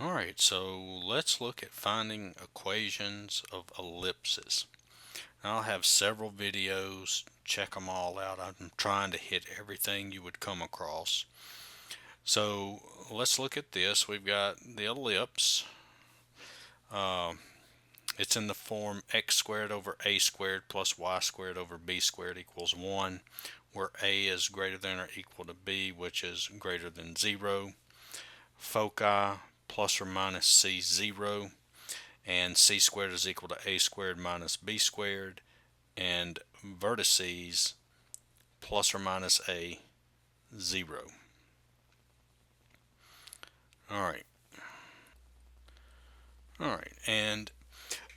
Alright, so let's look at finding equations of ellipses. I'll have several videos, check them all out. I'm trying to hit everything you would come across. So let's look at this. We've got the ellipse. It's in the form x squared over a squared plus y squared over b squared equals 1, where a is greater than or equal to b, which is greater than 0. Foci plus or minus c 0, and c squared is equal to a squared minus b squared, and vertices plus or minus a 0. Alright, and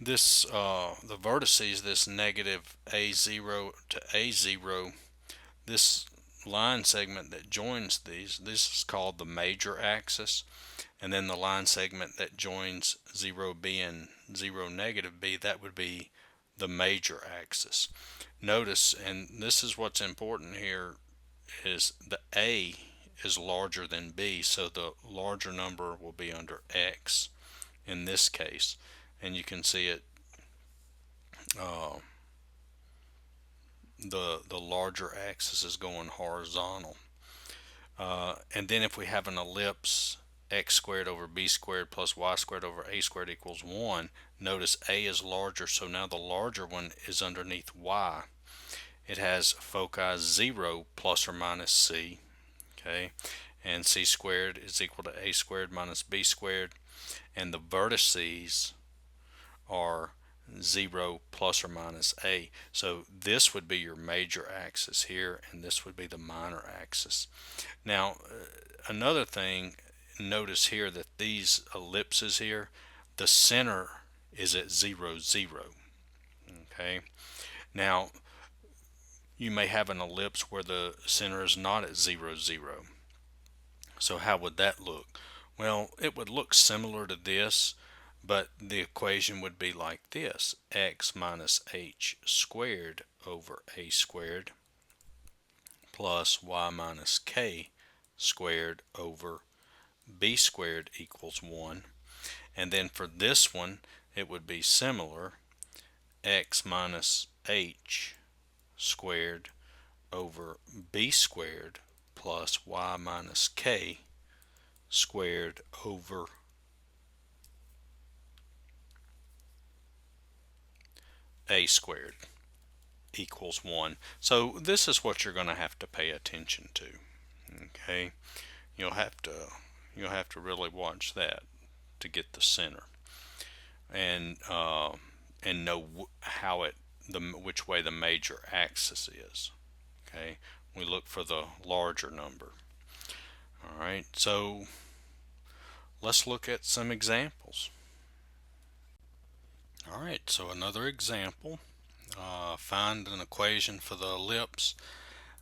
this the vertices, this negative a0 to a0, this line segment that joins these, this is called the major axis, and then the line segment that joins 0b and 0 negative b, that would be the major axis. Notice, and this is what's important here, is the a is larger than b, so the larger number will be under x in this case, and you can see it, the larger axis is going horizontal. And then if we have an ellipse, x squared over b squared plus y squared over a squared equals 1, notice a is larger, so now the larger one is underneath y. It has foci 0 plus or minus c, okay, and c squared is equal to a squared minus b squared, and the vertices are 0 plus or minus a. So this would be your major axis here, and this would be the minor axis. Now, another thing, notice here that these ellipses here, the center is at 0, 0. Okay. Now, you may have an ellipse where the center is not at 0, 0. So how would that look? Well, it would look similar to this, but the equation would be like this: x minus h squared over a squared plus y minus k squared over b squared equals 1. And then for this one, it would be similar: x minus h squared over b squared plus y minus k squared over a squared equals 1. So this is what you're going to have to pay attention to. Okay, you'll have to really watch that to get the center, and know how which way the major axis is. Okay, we look for the larger number. All right, so let's look at some examples. All right, so another example. Find an equation for the ellipse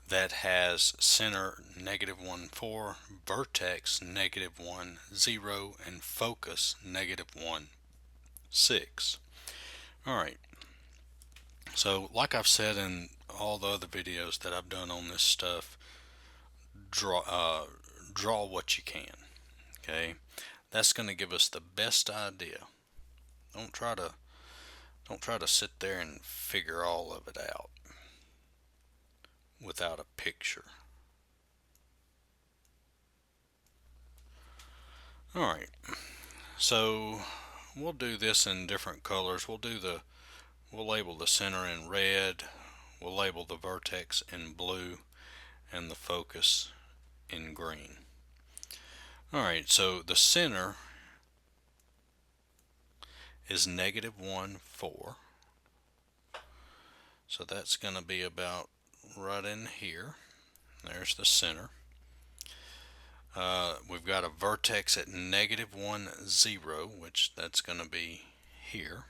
that has center -1, 4, vertex -1, 0, and focus -1, 6. All right, so like I've said in all the other videos that I've done on this stuff, draw what you can. Okay, that's going to give us the best idea. Don't try to sit there and figure all of it out without a picture. Alright, so we'll do this in different colors. We'll label the center in red, we'll label the vertex in blue, and the focus in green. Alright, so the center is -1, 4. So that's going to be about right in here. There's the center. We've got a vertex at -1, 0, which that's going to be here.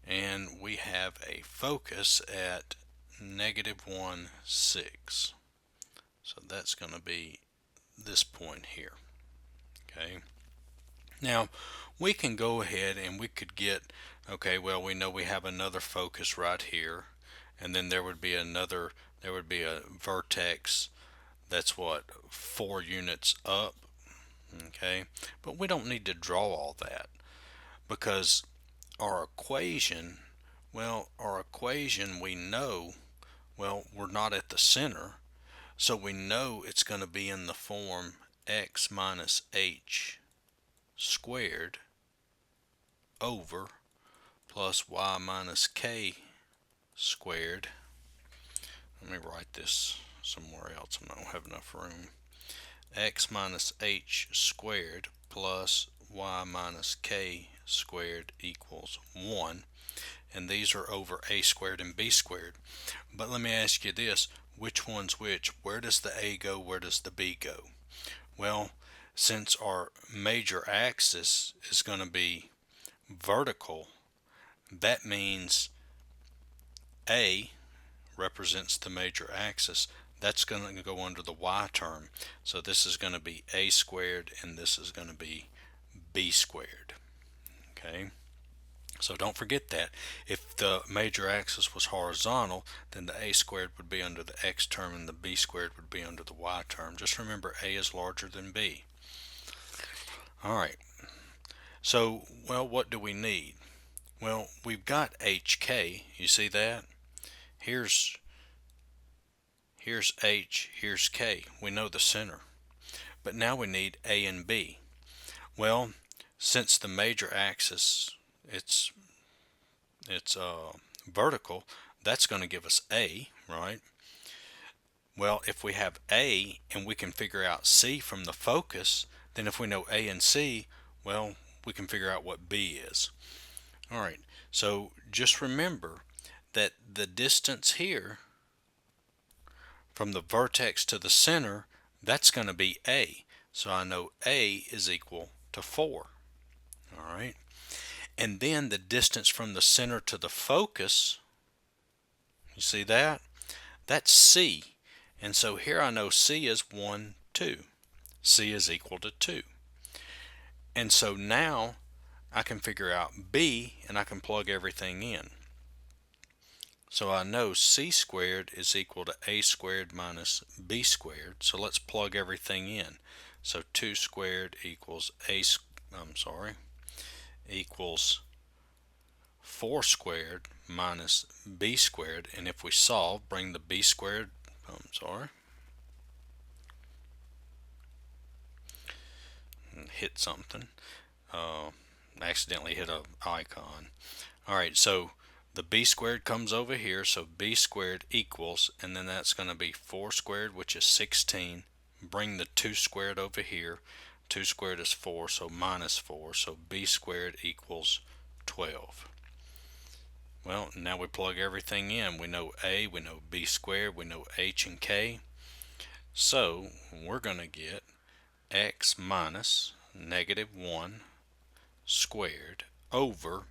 And we have a focus at -1, 6. So that's going to be this point here. Okay. Now we can go ahead and we could get, okay, well, we know we have another focus right here, and then there would be a vertex that's what, 4 units up. Okay, but we don't need to draw all that because our equation, well, our equation we know, well, we're not at the center, so we know it's going to be in the form x minus h squared over plus y minus k squared. Let me write this somewhere else. I don't have enough room. X minus h squared plus y minus k squared equals 1. And these are over a squared and b squared. But let me ask you this. Which one's which? Where does the a go? Where does the b go? Well, since our major axis is going to be vertical, that means a represents the major axis. That's going to go under the y term. So this is going to be a squared and this is going to be b squared. Okay, so don't forget that. If the major axis was horizontal, then the a squared would be under the x term and the b squared would be under the y term. Just remember a is larger than b. Alright, so well, what do we need? Well, we've got hk. You see that? Here's h, here's k. We know the center. But now we need a and b. Well, since the major axis it's vertical, that's going to give us a, right? Well, if we have a and we can figure out c from the focus, then if we know a and c, well, we can figure out what b is. All right, so just remember that the distance here from the vertex to the center, that's going to be a. So I know a is equal to 4. All right, and then the distance from the center to the focus, you see that? That's c. And so here I know c is 1, 2. C is equal to 2. And so now I can figure out b and I can plug everything in. So I know c squared is equal to a squared minus b squared. So let's plug everything in. So 2 squared equals equals 4 squared minus b squared. And if we solve, bring the b squared, hit something. Accidentally hit an icon. Alright, so the b squared comes over here, so b squared equals, and then that's going to be 4 squared, which is 16. Bring the 2 squared over here. 2 squared is 4, so minus 4, so b squared equals 12. Well, now we plug everything in. We know a, we know b squared, we know h and k. So we're going to get x minus -1 squared over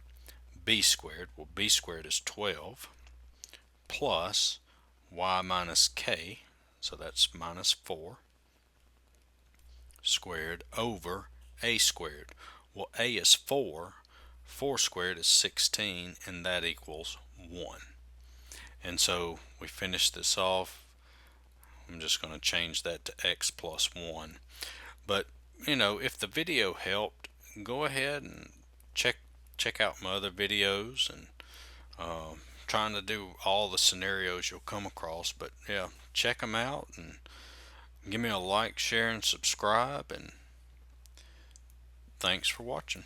b squared. Well, b squared is 12 plus y minus k, so that's minus 4 squared over a squared. Well, a is 4. 4 squared is 16, and that equals 1. And so we finish this off. I'm just going to change that to x plus 1. But, you know, if the video helped, go ahead and check out my other videos, and trying to do all the scenarios you'll come across. But yeah, check them out and give me a like, share, and subscribe, and thanks for watching.